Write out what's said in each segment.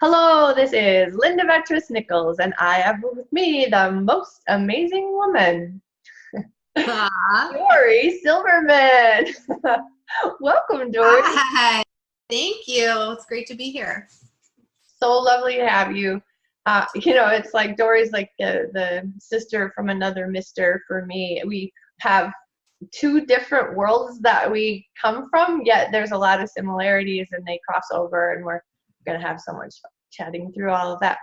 Hello, this is Linda Vettrus-Nichols, and I have with me the most amazing woman, Aw, Dorie Silverman. Welcome, Dorie. hi. Thank you. It's great to be here. So lovely to have you. It's like Dorie's like the sister from another mister for me. We have two different worlds that we come from, yet there's a lot of similarities and they cross over, and we're going to have so much fun chatting through all of that.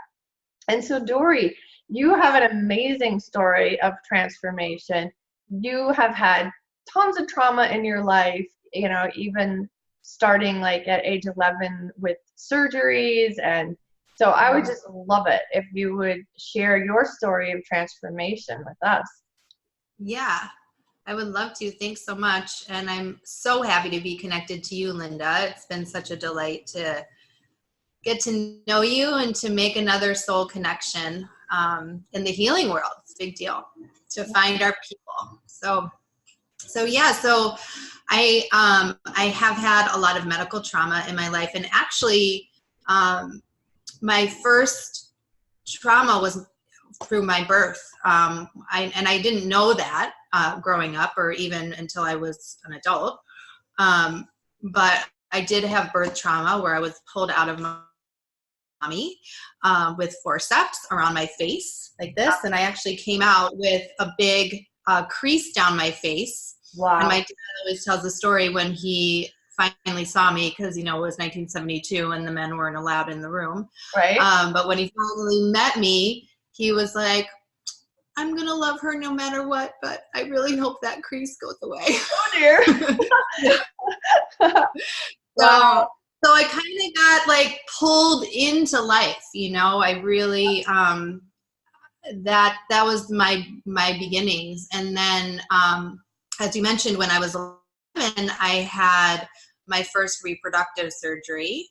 And so, Dorie, you have an amazing story of transformation. You have had tons of trauma in your life, even starting like at age 11 with surgeries. And so I would just love it if you would share your story of transformation with us. Yeah, I would love to. Thanks so much. And I'm so happy to be connected to you, Linda. It's been such a delight to get to know you and to make another soul connection in the healing world. It's a big deal to find our people. So yeah, so I have had a lot of medical trauma in my life, and actually my first trauma was through my birth. I didn't know that growing up or even until I was an adult. But I did have birth trauma where I was pulled out of my mommy with forceps around my face like this. And I actually came out with a big crease down my face. Wow. And my dad always tells the story when he finally saw me, because it was 1972 and the men weren't allowed in the room. Right. But when he finally met me, he was like, I'm going to love her no matter what, but I really hope that crease goes away. Oh, dear. Wow. So I kind of got like pulled into life, I really, that was my beginnings. And then, as you mentioned, when I was 11, I had my first reproductive surgery,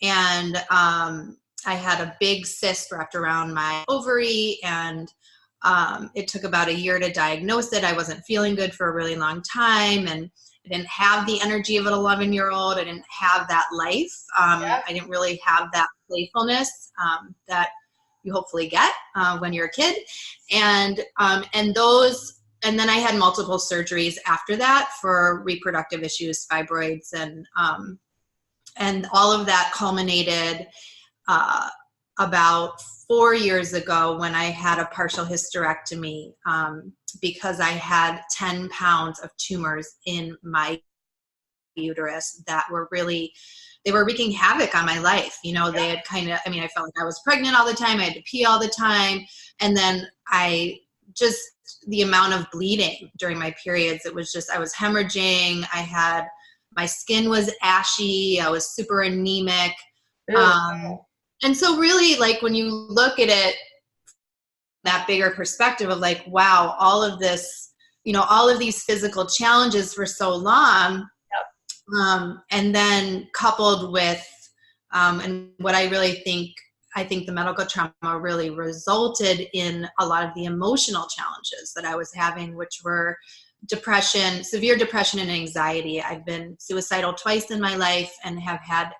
and I had a big cyst wrapped around my ovary, and it took about a year to diagnose it. I wasn't feeling good for a really long time, and I didn't have the energy of an 11-year-old. I didn't have that life. I didn't really have that playfulness that you hopefully get when you're a kid. And then I had multiple surgeries after that for reproductive issues, fibroids, and all of that culminated about 4 years ago when I had a partial hysterectomy because I had 10 pounds of tumors in my uterus that were they were wreaking havoc on my life. They had I felt like I was pregnant all the time. I had to pee all the time. And then the amount of bleeding during my periods, I was hemorrhaging. My skin was ashy. I was super anemic. And so really, like, when you look at it, that bigger perspective of like, wow, all of this, all of these physical challenges for so long. And then coupled with, and what I think the medical trauma really resulted in a lot of the emotional challenges that I was having, which were depression, severe depression and anxiety. I've been suicidal twice in my life and have had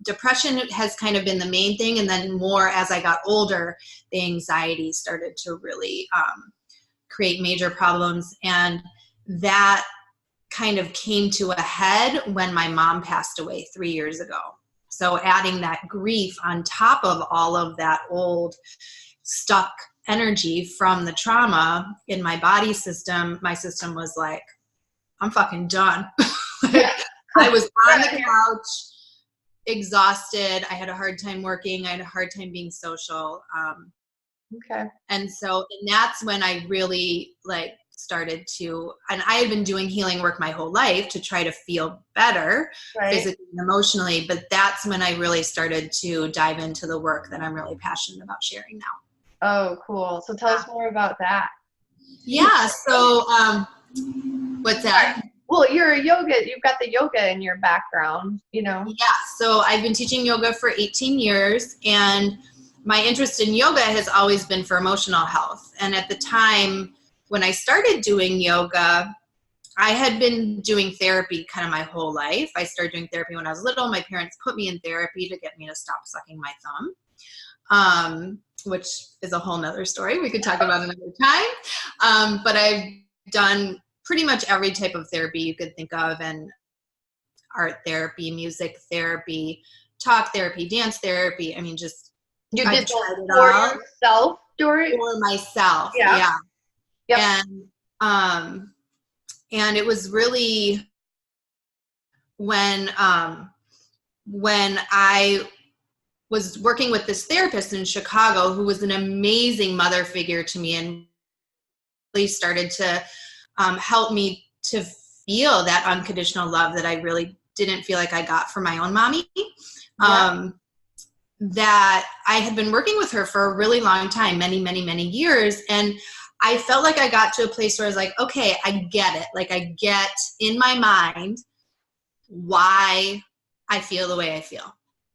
depression has kind of been the main thing. And then more as I got older, the anxiety started to really create major problems. And that kind of came to a head when my mom passed away 3 years ago. So adding that grief on top of all of that old stuck energy from the trauma in my body system, my system was like, I'm fucking done. I was on the couch, exhausted. I had a hard time working. I had a hard time being social. And that's when I really started to, and I had been doing healing work my whole life to try to feel better physically and emotionally. But that's when I really started to dive into the work that I'm really passionate about sharing now. Oh, cool. So tell us more about that. Yeah. So, what's that? Well, you've got the yoga in your background, Yeah. So I've been teaching yoga for 18 years, and my interest in yoga has always been for emotional health. And at the time when I started doing yoga, I had been doing therapy kind of my whole life. I started doing therapy when I was little. My parents put me in therapy to get me to stop sucking my thumb, which is a whole nother story we could talk about another time. But I've done pretty much every type of therapy you could think of, and art therapy, music therapy, talk therapy, dance therapy. I mean, just You I've did tried those it for all yourself, Dorie? for myself. Yeah. Yeah. Yep. And it was really when I was working with this therapist in Chicago who was an amazing mother figure to me and really started to help me to feel that unconditional love that I really didn't feel like I got from my own mommy. Yeah. That I had been working with her for a really long time, many, many, many years. And I felt like I got to a place where I was like, okay, I get it. Like I get in my mind why I feel the way I feel.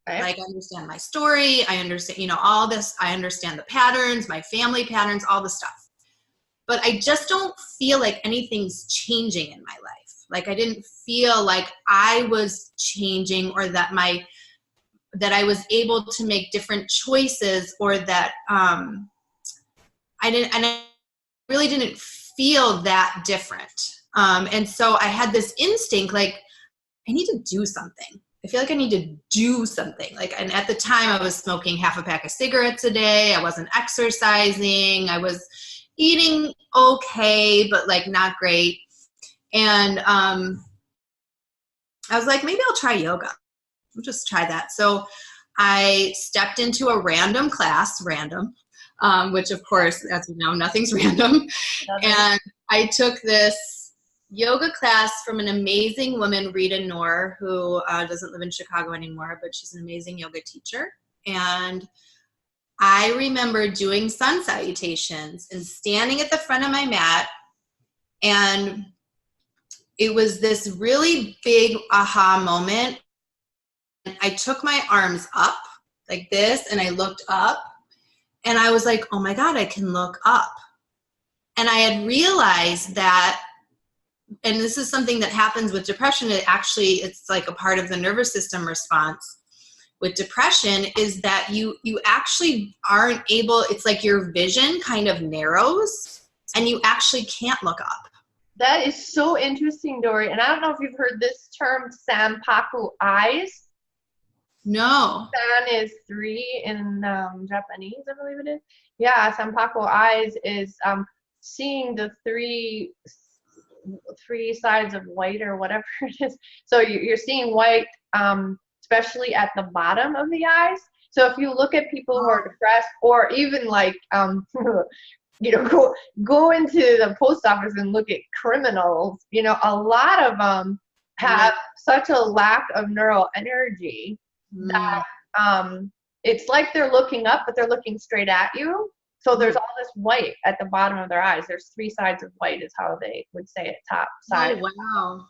Okay. Like I understand my story. I understand, all this. I understand the patterns, my family patterns, all the stuff. But I just don't feel like anything's changing in my life. Like I didn't feel like I was changing or that I was able to make different choices or that I really didn't feel that different. And so I had this instinct, like, I need to do something. I feel like I need to do something. And at the time I was smoking half a pack of cigarettes a day. I wasn't exercising. I was eating okay, but like not great. And I was like, maybe I'll try yoga. I'll just try that. So I stepped into a random class, which of course, as we know, nothing's random. And I took this yoga class from an amazing woman, Rita Noor, who doesn't live in Chicago anymore, but she's an amazing yoga teacher. And I remember doing sun salutations and standing at the front of my mat. And it was this really big aha moment. I took my arms up like this and I looked up and I was like, oh my God, I can look up. And I had realized that, and this is something that happens with depression, it's like a part of the nervous system response with depression, is that you actually aren't able, it's like your vision kind of narrows and you actually can't look up. That is so interesting, Dorie. And I don't know if you've heard this term, Sanpaku eyes. No. San is 3 in Japanese, I believe it is. Yeah, Sanpaku eyes is seeing the three sides of white or whatever it is. So you're seeing white, especially at the bottom of the eyes. So if you look at people who are depressed, or even like go into the post office and look at criminals, a lot of them have such a lack of neural energy that it's like they're looking up, but they're looking straight at you. So there's all this white at the bottom of their eyes. There's 3 sides of white is how they would say it, top side. Oh, wow.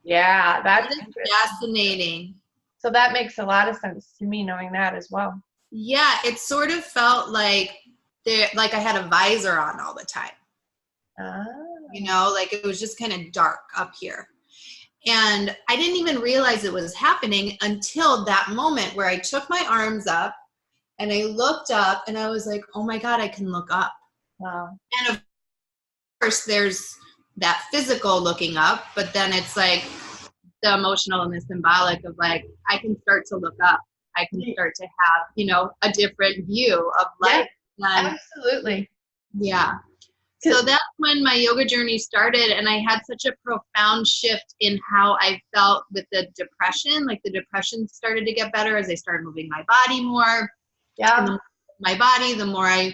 Yeah, that is fascinating. So that makes a lot of sense to me, knowing that as well. Yeah, it sort of felt like I had a visor on all the time. Like it was just kind of dark up here. And I didn't even realize it was happening until that moment where I took my arms up and I looked up and I was like, oh my God, I can look up. Wow. And of course there's that physical looking up, but then it's like the emotional and the symbolic of like, I can start to look up. I can start to have, a different view of life. Yeah, absolutely. Yeah. So that's when my yoga journey started, and I had such a profound shift in how I felt with the depression. Like the depression started to get better as I started moving my body more. Yeah. And the more my body, the more I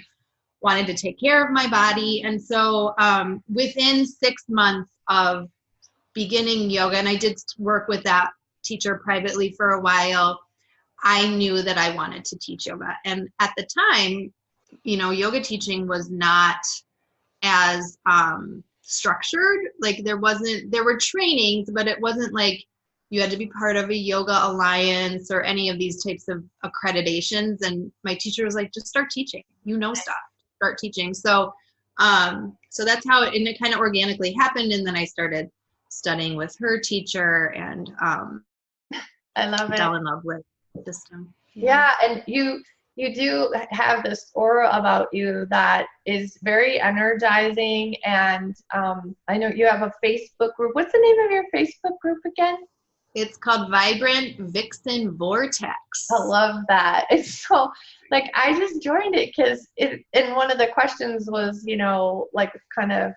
wanted to take care of my body. And so within 6 months of beginning yoga, and I did work with that teacher privately for a while, I knew that I wanted to teach yoga. And at the time, yoga teaching was not as structured. Like there were trainings, but it wasn't like you had to be part of a yoga alliance or any of these types of accreditations. And my teacher was like, just start teaching, stuff, start teaching. So that's how it kind of organically happened. And then I started studying with her teacher, and I love it. fell in love with the system. Yeah, and you do have this aura about you that is very energizing, and I know you have a Facebook group. What's the name of your Facebook group again? It's called Vibrant Vixen Vortex. I love that. It's so, like, I just joined it because and one of the questions was, like, kind of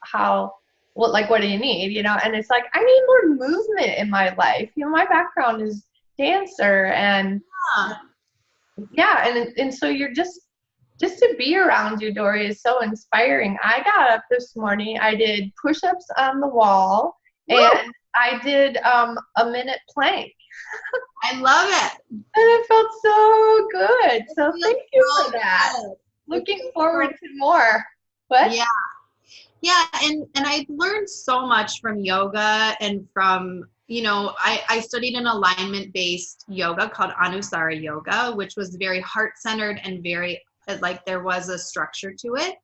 how, what do you need, and it's like, I need more movement in my life. My background is dancer, and Yeah. yeah, and so you're just to be around you, Dorie, is so inspiring. I got up this morning, I did push-ups on the wall, and I did a minute plank. I love it. And it felt so good. So thank you so for that. good. Looking forward to more. What? Yeah. Yeah, and I learned so much from yoga, and from, I studied an alignment-based yoga called Anusara Yoga, which was very heart-centered and very, like, there was a structure to it.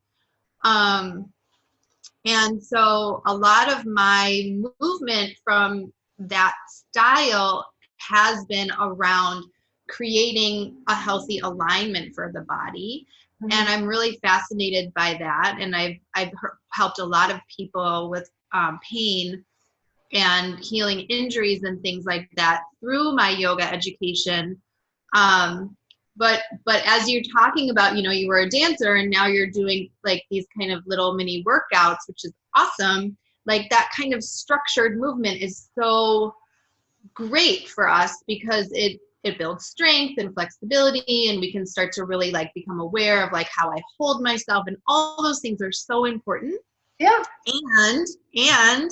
And so a lot of my movement from that style has been around creating a healthy alignment for the body. Mm-hmm. And I'm really fascinated by that. And I've helped a lot of people with pain and healing injuries and things like that through my yoga education. But as you're talking about, you were a dancer and now you're doing like these kind of little mini workouts, which is awesome. Like, that kind of structured movement is so great for us because it builds strength and flexibility, and we can start to really like become aware of like how I hold myself, and all those things are so important. Yeah. And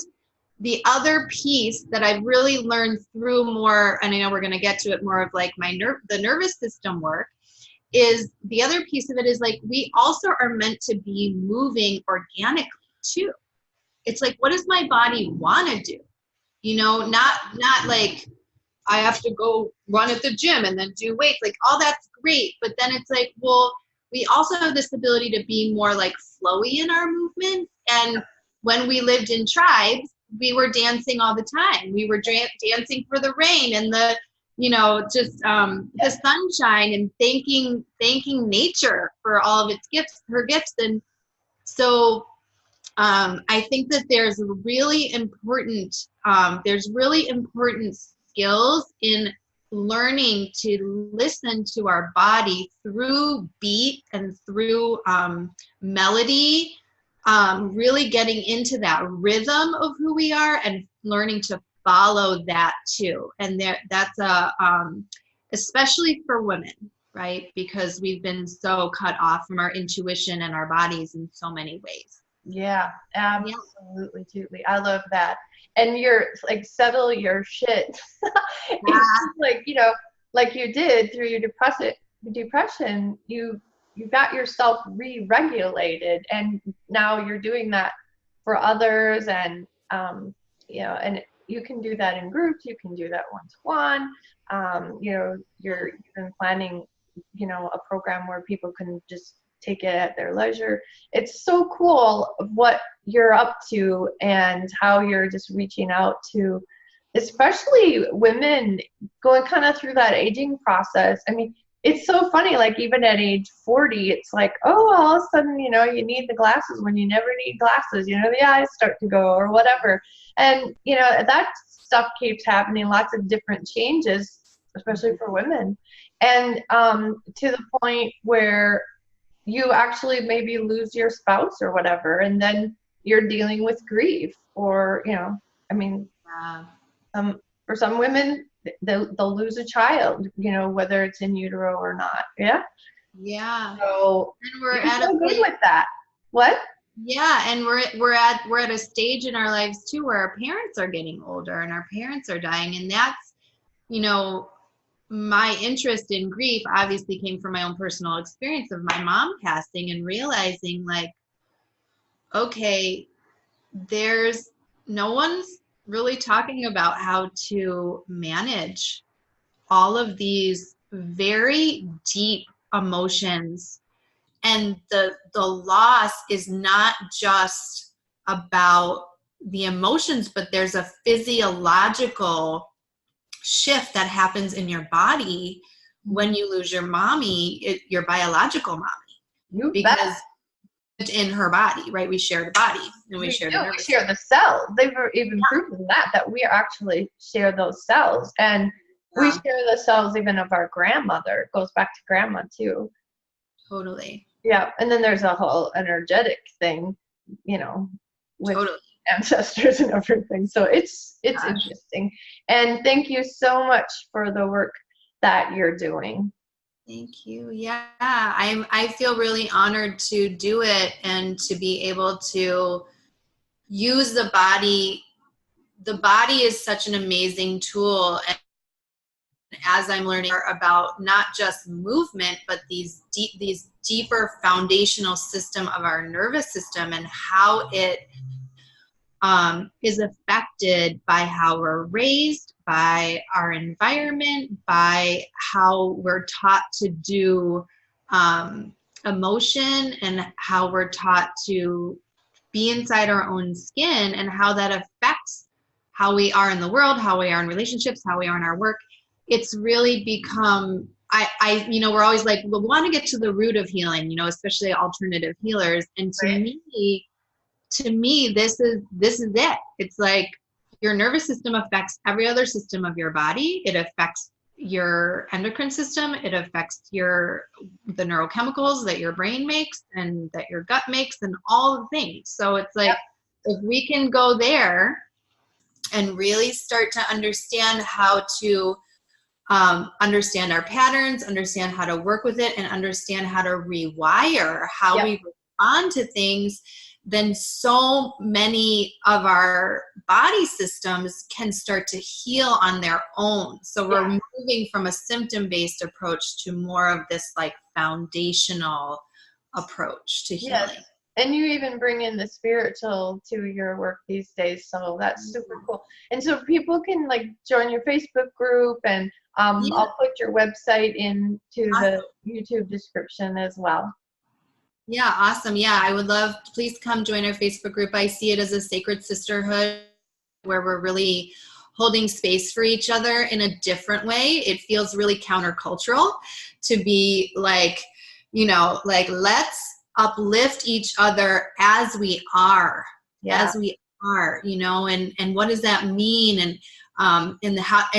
the other piece that I've really learned through more, and I know we're going to get to it more, of like the nervous system work, is the other piece of it is like, we also are meant to be moving organically too. It's like, what does my body want to do? Not like I have to go run at the gym and then do weights. Like, all that's great, but then it's like, well, we also have this ability to be more like flowy in our movements. And when we lived in tribes, we were dancing all the time. We were dancing for the rain and the sunshine, and thanking nature for all of her gifts. And so I think that there's really important skills in learning to listen to our body through beat and through melody, really getting into that rhythm of who we are and learning to follow that too. And that's especially for women, right? Because we've been so cut off from our intuition and our bodies in so many ways. Yeah, absolutely, totally. I love that. And you're like, settle your shit. It's like, like you did through your depression, you got yourself re-regulated, and now you're doing that for others. And and you can do that in groups, you can do that one-to-one. You've been planning a program where people can just take it at their leisure. It's so cool what you're up to and how you're just reaching out to especially women going kind of through that aging process. I mean, it's so funny, like even at age 40, it's like, oh, all of a sudden, you need the glasses when you never need glasses, the eyes start to go or whatever. And, that stuff keeps happening, lots of different changes, especially for women. And to the point where you actually maybe lose your spouse or whatever, and then you're dealing with grief, or for some women they'll lose a child, whether it's in utero or not. Yeah. So and we're at so good with that. What? Yeah, and we're at a stage in our lives too where our parents are getting older and our parents are dying, and that's my interest in grief obviously came from my own personal experience of my mom passing, and realizing like, okay, there's no one's really talking about how to manage all of these very deep emotions. And the loss is not just about the emotions, but there's a physiological shift that happens in your body when you lose your mommy, your biological mommy, You because bet. in her body, right? We share the body and we share the do. nervous We share the cells. They've even proven that we actually share those cells. And we system. share the cells even of our grandmother. It goes back to grandma too. Totally. Yeah. And then there's a whole energetic thing, you know, with Totally. ancestors and everything. So it's Gosh. interesting. And thank you so much for the work that you're doing. Thank you. Yeah, I feel really honored to do it and to be able to use the body. The body is such an amazing tool, and as I'm learning more about not just movement, but these deeper foundational system of our nervous system and how it is affected by how we're raised, by our environment, by how we're taught to do emotion, and how we're taught to be inside our own skin, and how that affects how we are in the world, how we are in relationships, how we are in our work. It's really become, we're always like, we want to get to the root of healing, especially alternative healers. And to me, this is it. It's like your nervous system affects every other system of your body. It affects your endocrine system. It affects the neurochemicals that your brain makes and that your gut makes and all the things. So it's like, if we can go there and really start to understand how to understand our patterns, understand how to work with it, and understand how to rewire how we respond to things, then so many of our body systems can start to heal on their own. So we're moving from a symptom-based approach to more of this like foundational approach to healing. Yes. And you even bring in the spiritual to your work these days, so that's super cool. And so people can like join your Facebook group, and I'll put your website into the YouTube description as well. Yeah, awesome. Yeah, I would love, please come join our Facebook group. I see it as a sacred sisterhood where we're really holding space for each other in a different way. It feels really countercultural to be like, let's uplift each other as we are, and what does that mean? And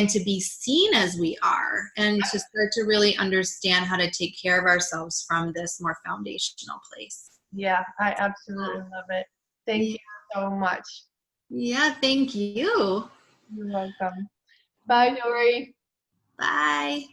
to be seen as we are, and to start to really understand how to take care of ourselves from this more foundational place. Yeah, I absolutely love it. Thank you so much. Yeah, thank you. You're welcome. Bye, Dorie. Bye.